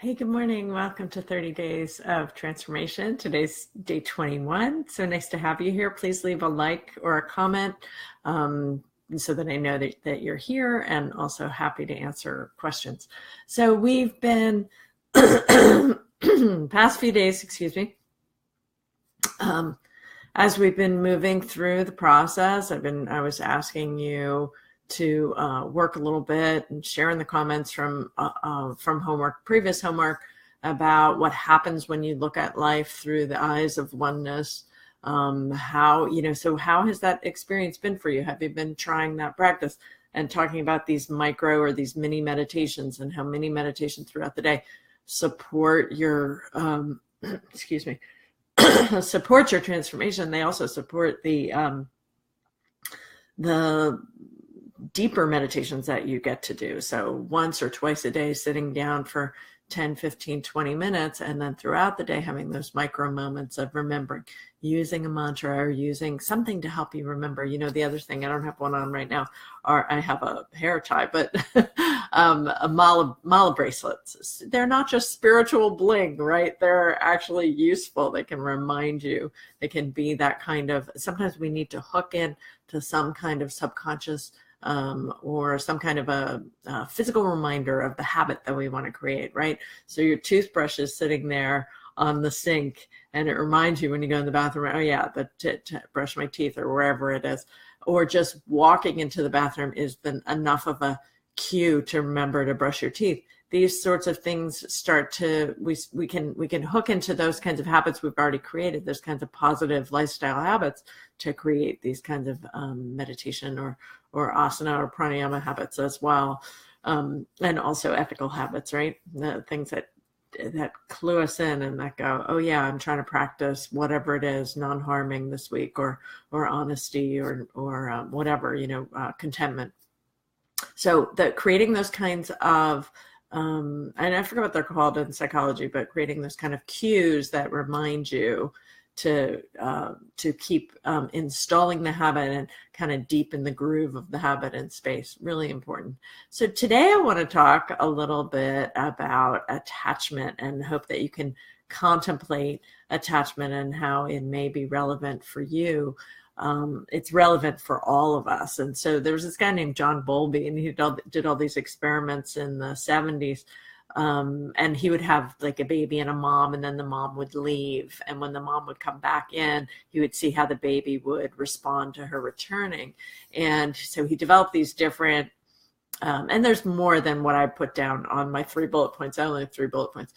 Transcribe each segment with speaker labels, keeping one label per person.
Speaker 1: Hey, good morning. Welcome to 30 Days of Transformation. Today's day 21. So nice to have you here. Please leave a like or a comment so that I know that you're here, and also happy to answer questions. So we've been, past few days, as we've been moving through the process, I was asking you to work a little bit and share in the comments from homework, previous homework, about what happens when you look at life through the eyes of oneness. So how has that experience been for you? Have you been trying that practice and talking about these micro or these mini meditations, and how mini meditations throughout the day support your, support your transformation? They also support the deeper meditations that you get to do. So once or twice a day, sitting down for 10, 15, 20 minutes, and then throughout the day, having those micro moments of remembering, using a mantra or using something to help you remember. The other thing, I don't have one on right now, or I have a hair tie, but a mala bracelets. They're not just spiritual bling, right? They're actually useful. They can remind you. They can be that kind of, sometimes we need to hook in to some kind of subconscious or some kind of a physical reminder of the habit that we want to create, right? So your toothbrush is sitting there on the sink, and it reminds you when you go in the bathroom, oh yeah, to brush my teeth, or wherever it is. Or just walking into the bathroom is enough of a cue to remember to brush your teeth. These sorts of things start to, we can hook into those kinds of habits we've already created, those kinds of positive lifestyle habits, to create these kinds of meditation or asana or pranayama habits as well. And also ethical habits, right? The things that clue us in and that go, oh yeah, I'm trying to practice whatever it is, non-harming this week, or honesty, or whatever, contentment. So creating those kinds of, and I forget what they're called in psychology, but creating those kind of cues that remind you to keep installing the habit and kind of deepen the groove of the habit in space. Really important. So today I want to talk a little bit about attachment, and hope that you can contemplate attachment and how it may be relevant for you. It's relevant for all of us. And so there was this guy named John Bowlby, and he did all these experiments in the 70s. And he would have like a baby and a mom, and then the mom would leave. And when the mom would come back in, he would see how the baby would respond to her returning. And so he developed these different, and there's more than what I put down on my 3 bullet points. I only have 3 bullet points.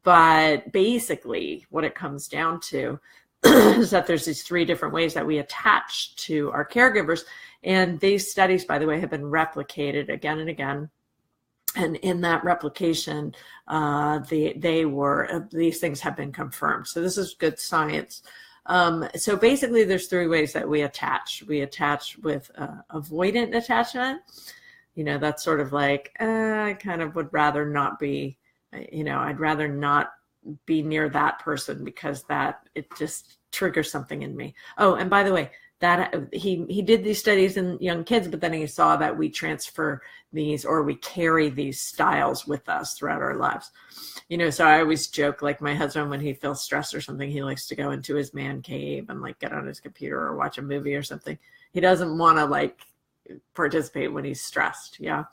Speaker 1: But basically what it comes down to is that there's these 3 different ways that we attach to our caregivers. And these studies, by the way, have been replicated again and again. And in that replication, these things have been confirmed. So this is good science. So basically, there's 3 ways that we attach. We attach with avoidant attachment. That's sort of like, I kind of would rather not be, I'd rather not be near that person because it just triggers something in me. Oh, and by the way, that he did these studies in young kids, but then he saw that we transfer these, or we carry these styles with us throughout our lives. So I always joke, like my husband, when he feels stressed or something, he likes to go into his man cave and like get on his computer or watch a movie or something. He doesn't want to like participate when he's stressed. Yeah.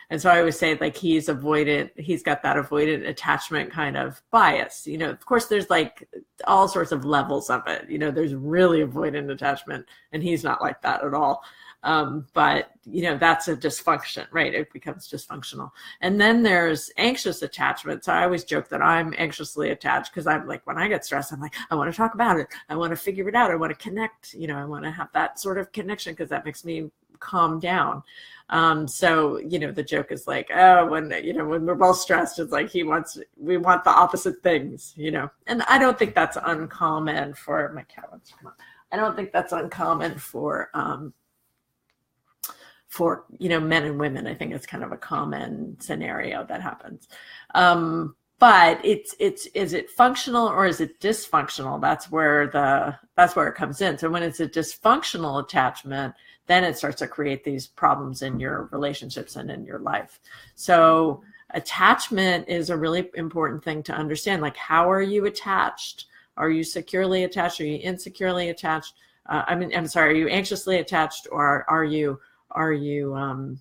Speaker 1: And so I always say, like, he's got that avoidant attachment kind of bias. Of course there's like all sorts of levels of it. There's really avoidant attachment, and he's not like that at all. But that's a dysfunction, right? It becomes dysfunctional. And then there's anxious attachment. So I always joke that I'm anxiously attached, because I'm like, when I get stressed, I'm like, I want to talk about it. I want to figure it out. I want to connect, I want to have that sort of connection, because that makes me calm down. So the joke is like, oh, when we're both stressed, it's like we want the opposite things, and I don't think that's uncommon for my cat wants to come on. I don't think that's uncommon for men and women. I think it's kind of a common scenario that happens. But is it functional or is it dysfunctional? That's where it comes in. So when it's a dysfunctional attachment, then it starts to create these problems in your relationships and in your life. So attachment is a really important thing to understand. Like, how are you attached? Are you securely attached? Are you insecurely attached? I'm sorry, are you anxiously attached, or are you avoidantly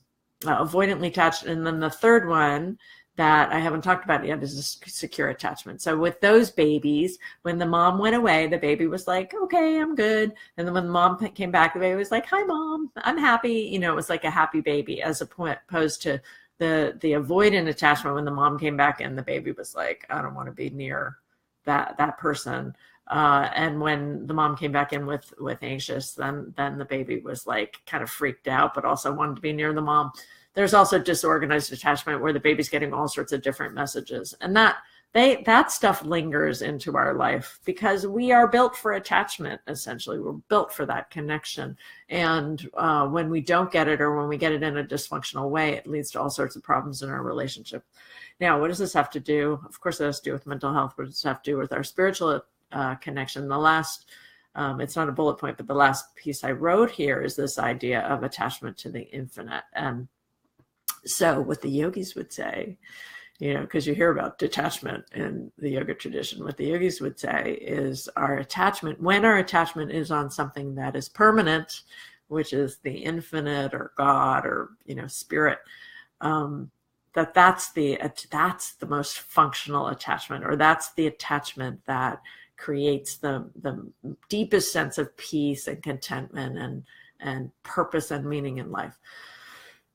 Speaker 1: attached? And then the third one that I haven't talked about yet is a secure attachment. So with those babies, when the mom went away, the baby was like, okay, I'm good. And then when the mom came back, the baby was like, hi, Mom, I'm happy. You know, it was like a happy baby, as opposed to the avoidant attachment. When the mom came back and the baby was like, I don't want to be near that person. And when the mom came back in with anxious, then the baby was like kind of freaked out, but also wanted to be near the mom. There's also disorganized attachment, where the baby's getting all sorts of different messages, and that stuff lingers into our life, because we are built for attachment. Essentially, we're built for that connection. And when we don't get it, or when we get it in a dysfunctional way, it leads to all sorts of problems in our relationship. Now, what does this have to do? Of course, it has to do with mental health. What does it have to do with our spiritual connection? The last, it's not a bullet point, but the last piece I wrote here is this idea of attachment to the infinite. And so what the yogis would say, you know, because you hear about detachment in the yoga tradition, what the yogis would say is when our attachment is on something that is permanent, which is the infinite or God or, you know, spirit, that's the most functional attachment, or that's the attachment that creates the deepest sense of peace and contentment and purpose and meaning in life.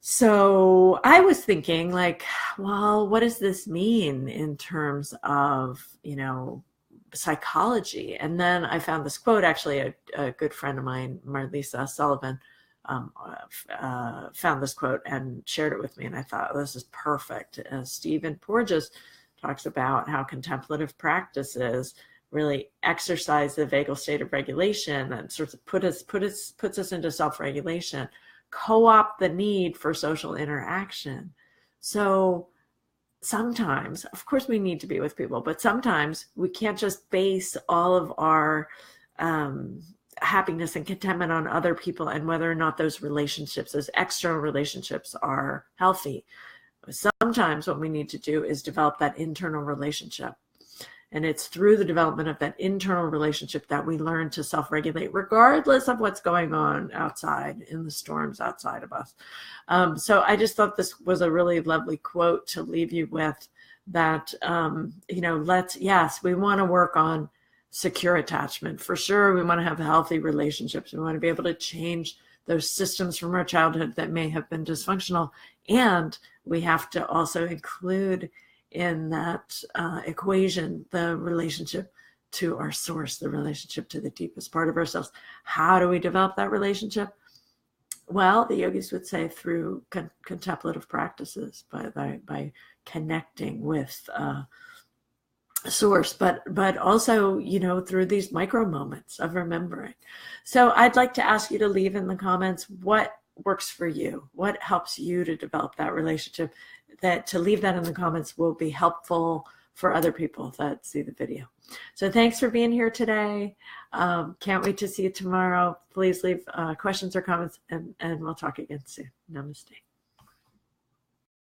Speaker 1: So I was thinking, like, well, what does this mean in terms of, you know, psychology? And then I found this quote. Actually, a good friend of mine, Marlisa Sullivan, found this quote and shared it with me. And I thought, oh, this is perfect. Stephen Porges talks about how contemplative practices really exercise the vagal state of regulation and sort of puts us into self-regulation, co-opt the need for social interaction. So sometimes, of course, we need to be with people, but sometimes we can't just base all of our happiness and contentment on other people and whether or not those relationships, those external relationships, are healthy. Sometimes what we need to do is develop that internal relationship. And it's through the development of that internal relationship that we learn to self-regulate, regardless of what's going on outside, in the storms outside of us. So I just thought this was a really lovely quote to leave you with, that, you know, yes, we want to work on secure attachment. For sure, we want to have healthy relationships. We want to be able to change those systems from our childhood that may have been dysfunctional. And we have to also include in that equation the relationship to our source, the relationship to the deepest part of ourselves. How do we develop that relationship? Well, the yogis would say through contemplative practices, by connecting with source, but also, you know, through these micro moments of remembering. So I'd like to ask you to leave in the comments what works for you, what helps you to develop that relationship. That to leave that in the comments will be helpful for other people that see the video. So thanks for being here today. Can't wait to see you tomorrow. Please leave questions or comments, and we'll talk again soon. Namaste.